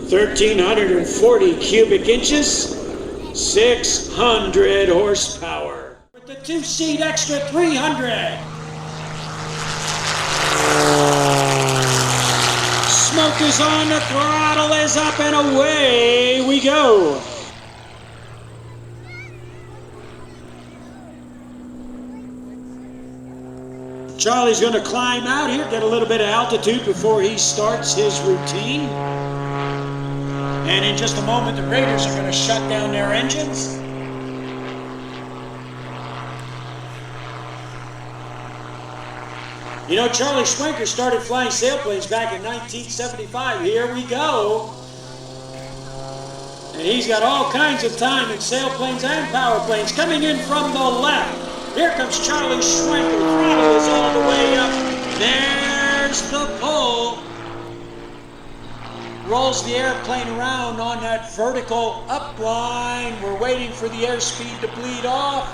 1,340 cubic inches, 600 horsepower. With the two-seat extra 300. Smoke is on, the throttle is up, and away we go. Charlie's going to climb out here, get a little bit of altitude before he starts his routine. And in just a moment, the Raiders are going to shut down their engines. You know, Charlie Schwenker started flying sailplanes back in 1975. Here we go. And he's got all kinds of time in sailplanes and power planes. Coming in from the left. Here comes Charlie Schwenker. Throttle is all the way up. There's the pull. Rolls the airplane around on that vertical upline. We're waiting for the airspeed to bleed off.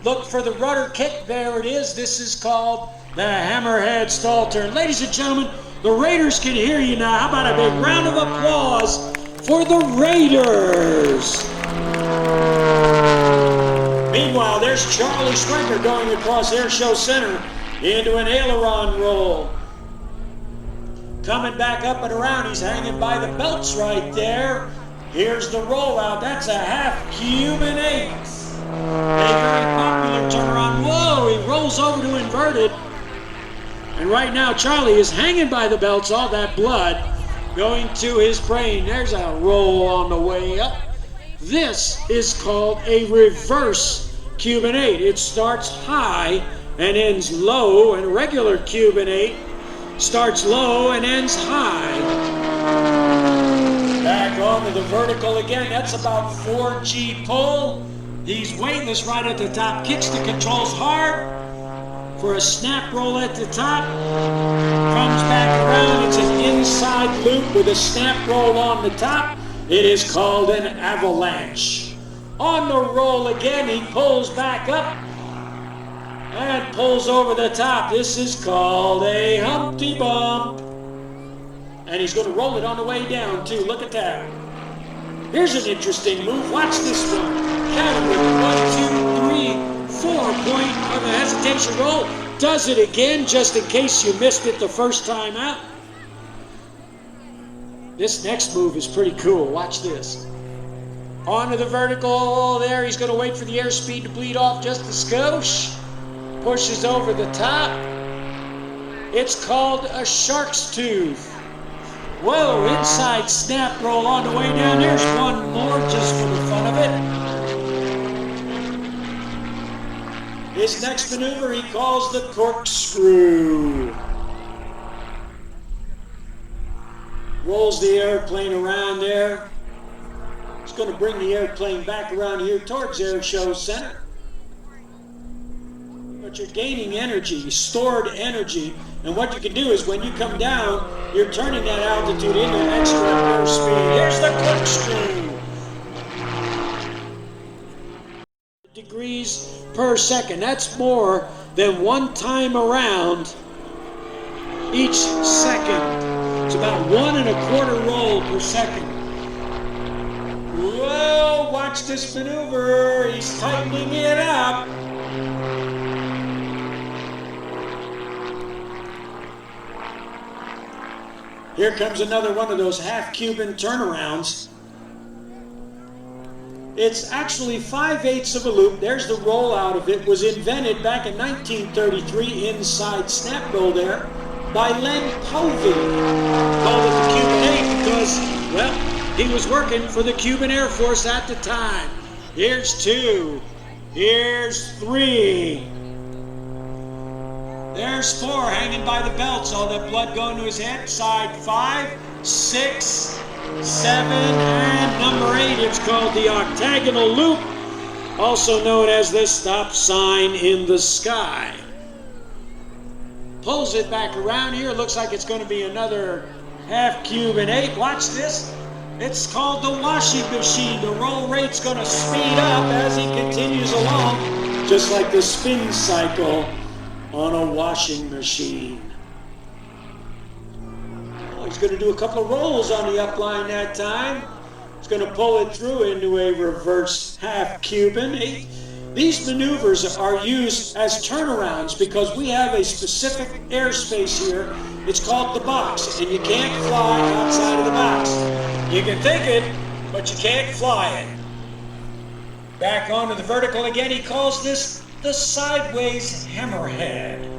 Look for the rudder kick. There it is. This is called the hammerhead stall turn. Ladies and gentlemen, the Raiders can hear you now. How about a big round of applause for the Raiders? Meanwhile, there's Charlie Schwenker going across Airshow Center into an aileron roll. Coming back up and around, he's hanging by the belts right there. Here's the rollout. That's a half Cuban 8. A very popular turnaround. Whoa, he rolls over to inverted. And right now, Charlie is hanging by the belts, all that blood going to his brain. There's a roll on the way up. This is called a reverse Cuban 8. It starts high and ends low, and a regular Cuban 8 starts low and ends high. Back onto the vertical again. That's about 4G pull. He's weightless right at the top. Kicks the controls hard for a snap roll at the top. Comes back around. It's an inside loop with a snap roll on the top. It is called an avalanche. On the roll again, he pulls back up and pulls over the top. This is called a Humpty Bump. And he's going to roll it on the way down, too. Look at that. Here's an interesting move. Watch this one. Count with 1, 2, 3, 4 point of a hesitation roll. Does it again, just in case you missed it the first time out. This next move is pretty cool. Watch this. Onto the vertical there. He's going to wait for the airspeed to bleed off just a skosh. Pushes over the top. It's called a shark's tooth. Whoa, inside snap roll on the way down. There's one more just for the fun of it. His next maneuver he calls the corkscrew. Rolls the airplane around there. It's going to bring the airplane back around here towards Airshow Center. But you're gaining energy, stored energy, and what you can do is when you come down, you're turning that altitude into extra airspeed. Here's the corkscrew. Degrees per second. That's more than one time around each second. It's about 1 1/4 roll per second. Whoa, watch this maneuver. He's tightening it up. Here comes another one of those half Cuban turnarounds. It's actually 5/8 of a loop. There's the rollout of it. Was invented back in 1933 inside snap roll there by Len Povey. Called it the Cuban 8 because, well, he was working for the Cuban Air Force at the time. Here's 2. Here's 3. There's 4 hanging by the belts. All that blood going to his head. Side 5, 6, 7, and number 8. It's called the octagonal loop, also known as the stop sign in the sky. Pulls it back around here. Looks like it's going to be another half Cuban 8. Watch this. It's called the washing machine. The roll rate's going to speed up as he continues along, just like the spin cycle on a washing machine. Oh, He's going to do a couple of rolls on the upline that time. He's going to pull it through into a reverse half Cuban. These maneuvers are used as turnarounds because we have a specific airspace here. It's called the box, and you can't fly outside of the box. You can think it, but you can't fly it. Back onto the vertical again. He calls this the sideways hammerhead.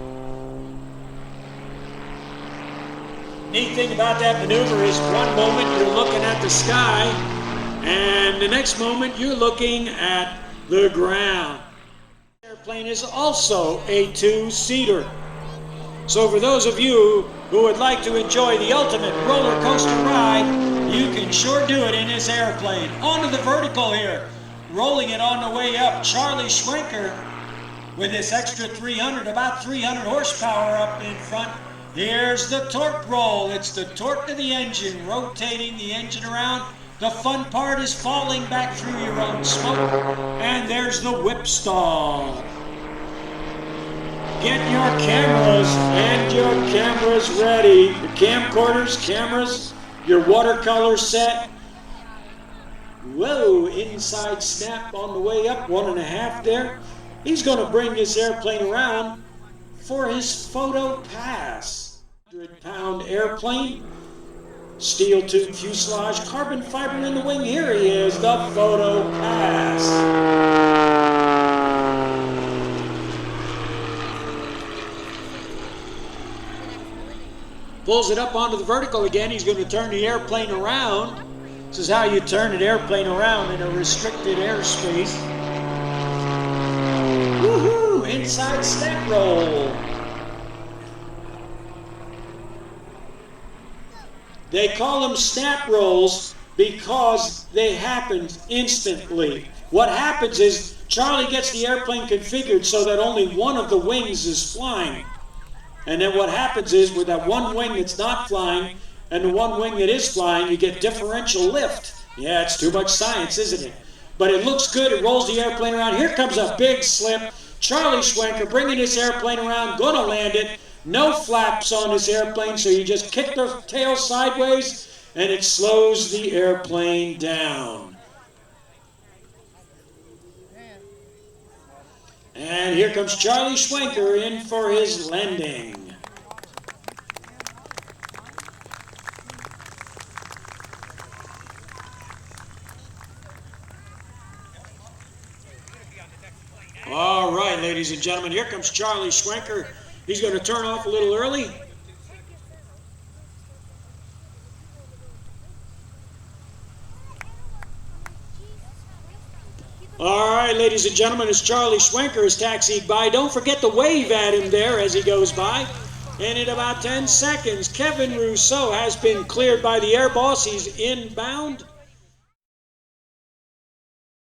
Neat thing about that maneuver is one moment you're looking at the sky, and the next moment you're looking at the ground. The airplane is also a two-seater. So for those of you who would like to enjoy the ultimate roller coaster ride, you can sure do it in this airplane. Onto the vertical here, rolling it on the way up, Charlie Schwenker with this extra 300, about 300 horsepower up in front. Here's the torque roll. It's the torque of the engine, rotating the engine around. The fun part is falling back through your own smoke. And there's the whip stall. Get your cameras and your cameras ready. Your camcorders, cameras, your watercolor set. Whoa, inside snap on the way up, 1.5 there. He's going to bring this airplane around for his photo pass. 100-pound airplane, steel tube fuselage, carbon fiber in the wing. Here he is, the photo pass. Pulls it up onto the vertical again. He's going to turn the airplane around. This is how you turn an airplane around in a restricted airspace. Woohoo! Inside snap roll. They call them snap rolls because they happen instantly. What happens is Charlie gets the airplane configured so that only one of the wings is flying. And then what happens is with that one wing that's not flying and the one wing that is flying, you get differential lift. Yeah, it's too much science, isn't it? But it looks good. It rolls the airplane around. Here comes a big slip. Charlie Schwenker bringing this airplane around, gonna land it. No flaps on this airplane, so you just kick the tail sideways and it slows the airplane down. And here comes Charlie Schwenker in for his landing. All right, ladies and gentlemen, here comes Charlie Schwenker. He's going to turn off a little early. All right, ladies and gentlemen, as Charlie Schwenker is taxied by, don't forget to wave at him there as he goes by. And in about 10 seconds, Kevin Rousseau has been cleared by the air boss. He's inbound.